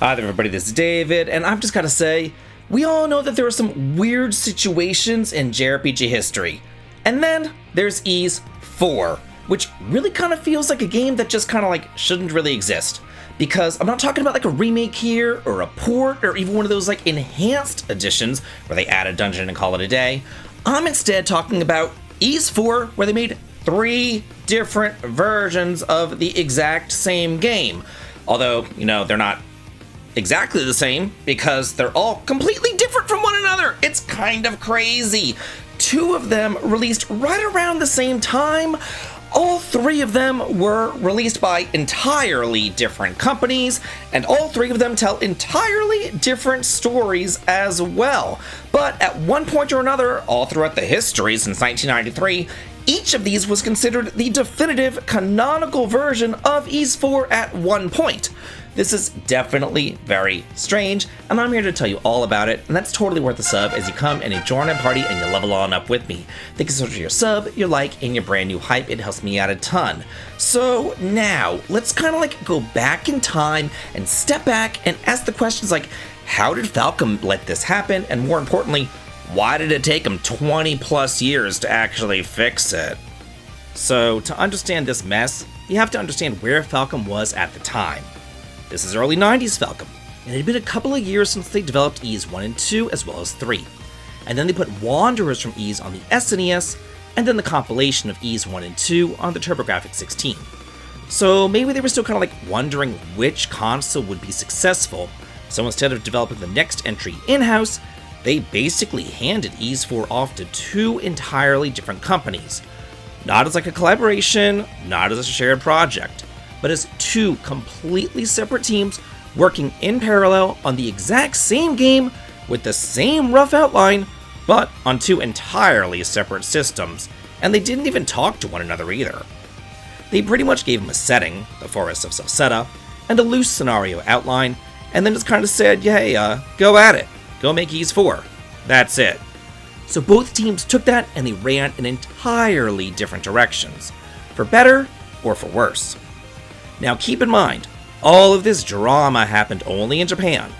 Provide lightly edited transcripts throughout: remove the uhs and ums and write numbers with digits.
Hi there everybody, this is David, and I've just got to say, we all know that there are some weird situations in jrpg history. And then there's Ys 4, which really kind of feels like a game that just kind of like shouldn't really exist. Because I'm not talking about like a remake here, or a port, or even one of those like enhanced editions where they add a dungeon and call it a day. I'm instead talking about Ys 4, where they made 3 different versions of the exact same game. Although, you know, they're not exactly the same because they're all completely different from one another. It's kind of crazy. 2 of them released right around the same time. All 3 of them were released by entirely different companies, and all 3 of them tell entirely different stories as well. But at one point or another, all throughout the history since 1993, each of these was considered the definitive canonical version of Ys 4 at one point. This is definitely very strange, and I'm here to tell you all about it, and that's totally worth a sub as you come and you join a party and you level on up with me. Thank you so much for your sub, your like, and your brand new hype. It helps me out a ton. So now, let's kind of like go back in time and step back and ask the questions like, how did Falcom let this happen? And more importantly, why did it take them 20 plus years to actually fix it? So to understand this mess, you have to understand where Falcom was at the time. This is early 90s Falcom, and it had been a couple of years since they developed Ys 1 and 2 as well as 3. And then they put Wanderers from Ys on the SNES, and then the compilation of Ys 1 and 2 on the TurboGrafx 16. So maybe they were still kind of like wondering which console would be successful, so instead of developing the next entry in-house, they basically handed Ys 4 off to 2 entirely different companies. Not as like a collaboration, not as a shared project, but as 2 completely separate teams working in parallel on the exact same game with the same rough outline, but on 2 entirely separate systems, and they didn't even talk to one another either. They pretty much gave them a setting, the Forest of Salsetta, and a loose scenario outline, and then just kind of said, hey, go at it, go make Ys 4. That's it. So both teams took that and they ran in entirely different directions, for better or for worse. Now keep in mind, all of this drama happened only in Japan.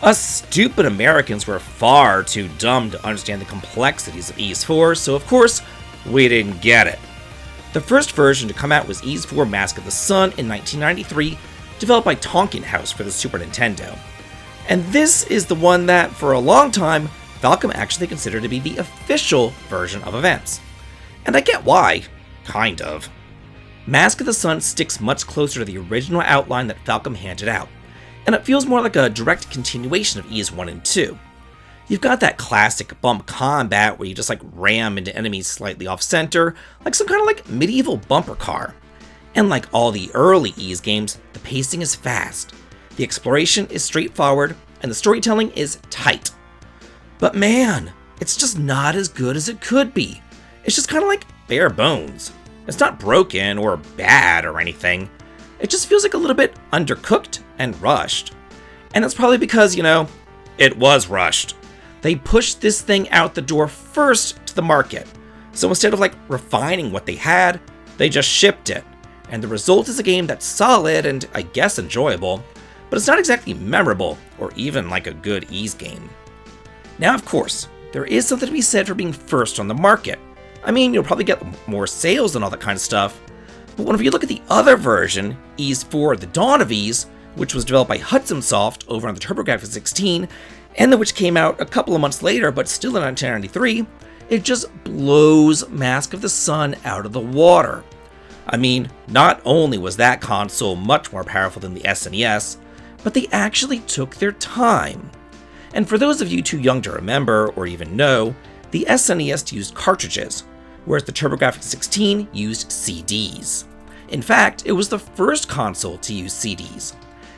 Us stupid Americans were far too dumb to understand the complexities of Ys 4, so of course, we didn't get it. The first version to come out was Ys 4 Mask of the Sun in 1993, developed by Tonkin House for the Super Nintendo. And this is the one that, for a long time, Falcom actually considered to be the official version of events. And I get why, kind of. Mask of the Sun sticks much closer to the original outline that Falcom handed out, and it feels more like a direct continuation of Ys 1 and 2. You've got that classic bump combat where you just like ram into enemies slightly off center, like some kind of like medieval bumper car. And like all the early Ys games, the pacing is fast, the exploration is straightforward, and the storytelling is tight. But man, it's just not as good as it could be. It's just kind of like bare bones. It's not broken or bad or anything. It just feels like a little bit undercooked and rushed. And that's probably because, you know, it was rushed. They pushed this thing out the door first to the market. So instead of like refining what they had, they just shipped it. And the result is a game that's solid and I guess enjoyable, but it's not exactly memorable or even like a good Ys game. Now, of course, there is something to be said for being first on the market. I mean, you'll probably get more sales and all that kind of stuff, but whenever you look at the other version, Ys 4 The Dawn of Ys, which was developed by Hudson Soft over on the TurboGrafx 16, and which came out a couple of months later but still in 1993, it just blows Mask of the Sun out of the water. I mean, not only was that console much more powerful than the SNES, but they actually took their time. And for those of you too young to remember or even know, the SNES used cartridges, whereas the TurboGrafx 16 used CDs. In fact, it was the first console to use CDs.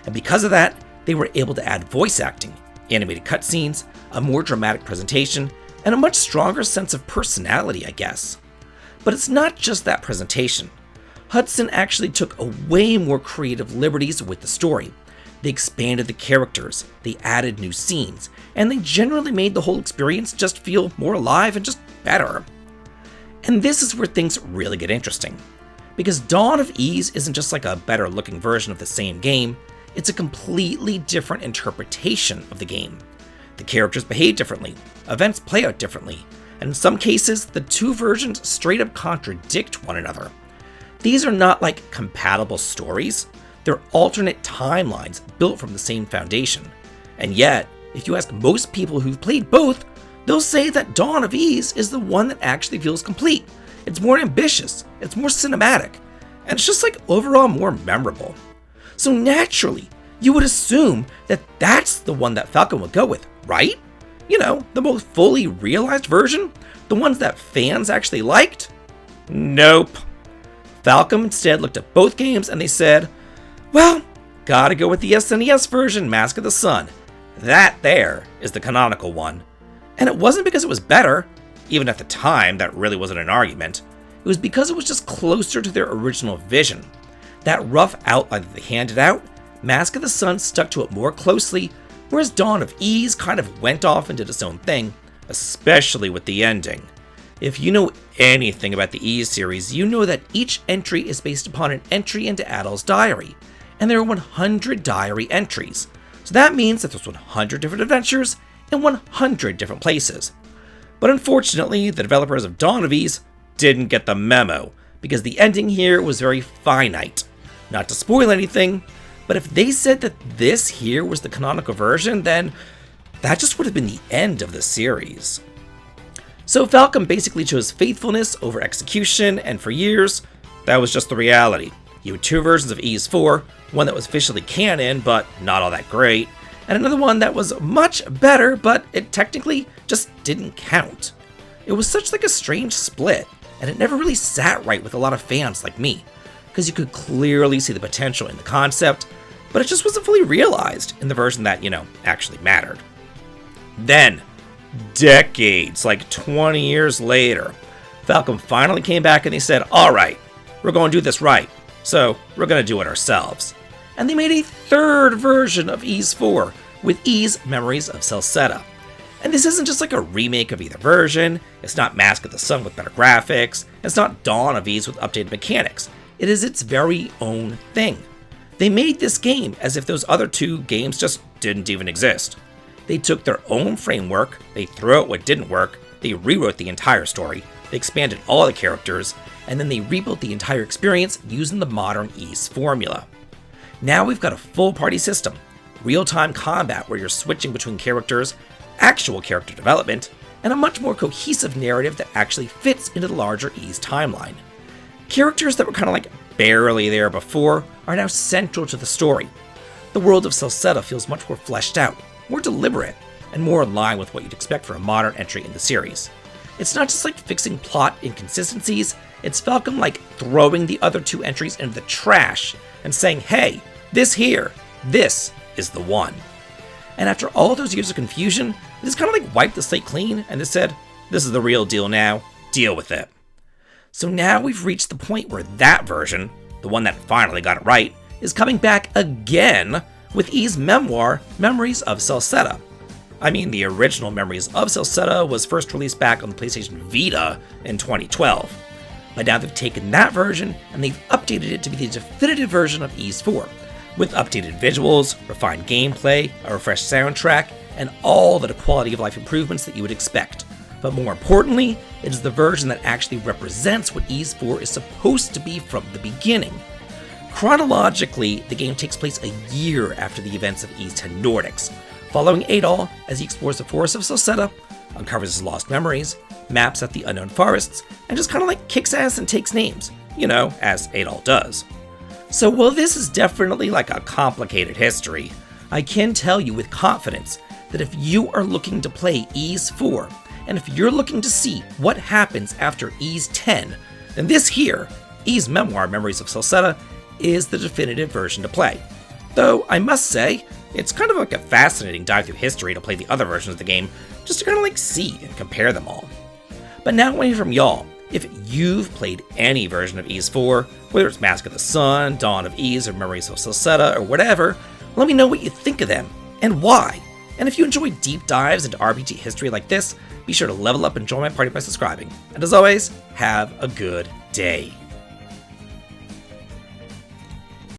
And because of that, they were able to add voice acting, animated cutscenes, a more dramatic presentation, and a much stronger sense of personality, I guess. But it's not just that presentation. Hudson actually took a way more creative liberties with the story. They expanded the characters, they added new scenes, and they generally made the whole experience just feel more alive and just better. And this is where things really get interesting. Because Dawn of Ys isn't just like a better looking version of the same game, it's a completely different interpretation of the game. The characters behave differently, events play out differently, and in some cases, the two versions straight up contradict one another. These are not like compatible stories, they're alternate timelines built from the same foundation. And yet, if you ask most people who've played both, they'll say that Dawn of Ys is the one that actually feels complete. It's more ambitious, it's more cinematic, and it's just like overall more memorable. So naturally, you would assume that that's the one that Falcom would go with, right? You know, the most fully realized version? The ones that fans actually liked? Nope. Falcom instead looked at both games and they said, well, gotta go with the SNES version, Mask of the Sun. That there is the canonical one. And it wasn't because it was better, even at the time that really wasn't an argument. It was because it was just closer to their original vision. That rough outline that they handed out, Mask of the Sun stuck to it more closely, whereas Dawn of Ys kind of went off and did its own thing, especially with the ending. If you know anything about the Ys series, you know that each entry is based upon an entry into Adol's diary, and there are 100 diary entries. So that means that there's 100 different adventures in 100 different places. But unfortunately, the developers of Dawn of Ys didn't get the memo, because the ending here was very finite. Not to spoil anything, but if they said that this here was the canonical version, then that just would have been the end of the series. So Falcom basically chose faithfulness over execution, and for years, that was just the reality. You had two versions of Ys 4, one that was officially canon, but not all that great, and another one that was much better, but it technically just didn't count. It was such like a strange split, and it never really sat right with a lot of fans like me, because you could clearly see the potential in the concept, but it just wasn't fully realized in the version that, actually mattered. Then, decades, like 20 years later, Falcom finally came back and they said, alright, we're going to do this right, so we're going to do it ourselves. And they made a third version of Ys 4 with Ys Memories of Celceta. And this isn't just like a remake of either version, it's not Mask of the Sun with better graphics, it's not Dawn of Ys with updated mechanics, it is its very own thing. They made this game as if those other two games just didn't even exist. They took their own framework, they threw out what didn't work, they rewrote the entire story, they expanded all the characters, and then they rebuilt the entire experience using the modern Ys formula. Now we've got a full party system, real-time combat where you're switching between characters, actual character development, and a much more cohesive narrative that actually fits into the larger Ys timeline. Characters that were kind of like barely there before are now central to the story. The world of Celceta feels much more fleshed out, more deliberate, and more in line with what you'd expect for a modern entry in the series. It's not just like fixing plot inconsistencies, it's Falcom like throwing the other two entries into the trash and saying, hey, this is the one. And after all those years of confusion, they just kind of like wiped the slate clean and they said, this is the real deal now, deal with it. So now we've reached the point where that version, the one that finally got it right, is coming back again with Ys memoir, Memories of Celceta. I mean, the original Memories of Celceta was first released back on the PlayStation Vita in 2012. But now they've taken that version and they've updated it to be the definitive version of Ys 4, with updated visuals, refined gameplay, a refreshed soundtrack, and all the quality of life improvements that you would expect. But more importantly, it is the version that actually represents what Ys 4 is supposed to be from the beginning. Chronologically, the game takes place a year after the events of Ys 10 Nordics, following Adol as he explores the forests of Celceta, uncovers his lost memories, maps out the unknown forests, and just kind of like kicks ass and takes names, as Adol does. So while this is definitely like a complicated history, I can tell you with confidence that if you are looking to play Ys 4, and if you're looking to see what happens after Ys 10, then this here, Ys Memoir, Memories of Celceta, is the definitive version to play. Though I must say, it's kind of like a fascinating dive through history to play the other versions of the game, just to kind of like see and compare them all. But now I want to hear from y'all. If you've played any version of Ys 4, whether it's Mask of the Sun, Dawn of Ys, or Memories of Celceta, or whatever, let me know what you think of them, and why. And if you enjoy deep dives into RPG history like this, be sure to level up and join my party by subscribing. And as always, have a good day.